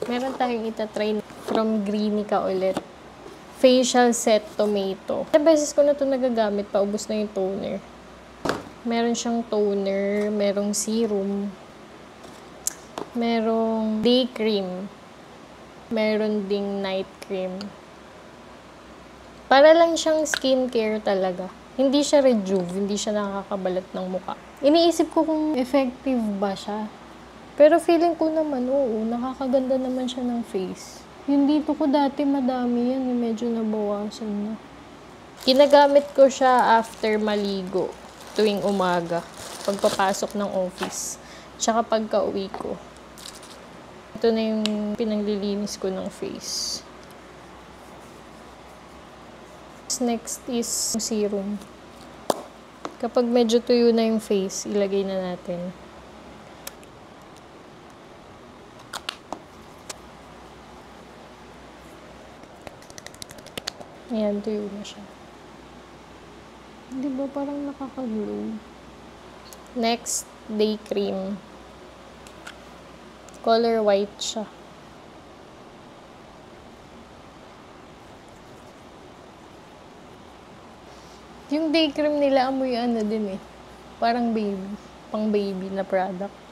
Meron tayong itatry from Greenika ulit. Facial Set Tomato. Ilang beses ko na ito nagagamit, paubos na yung toner. Meron siyang toner, merong serum, merong day cream, meron ding night cream. Para lang siyang skincare talaga. Hindi siya rejuve, hindi siya nakakabalat ng mukha. Iniisip ko kung effective ba siya. Pero feeling ko naman, oo, nakakaganda naman siya ng face. Yung dito ko dati madami yan, medyo nabawasan na. Ginagamit ko siya after maligo, tuwing umaga, pagpapasok ng office, tsaka pagka-uwi ko. Ito na yung pinaglilinis ko ng face. Next is serum. Kapag medyo tuyo na yung face, ilagay na natin. Ayan, tuyo na siya. Di ba parang nakaka-glow? Next, day cream. Color white siya. Yung day cream nila, amoy ano din eh. Parang baby. Pang baby na product.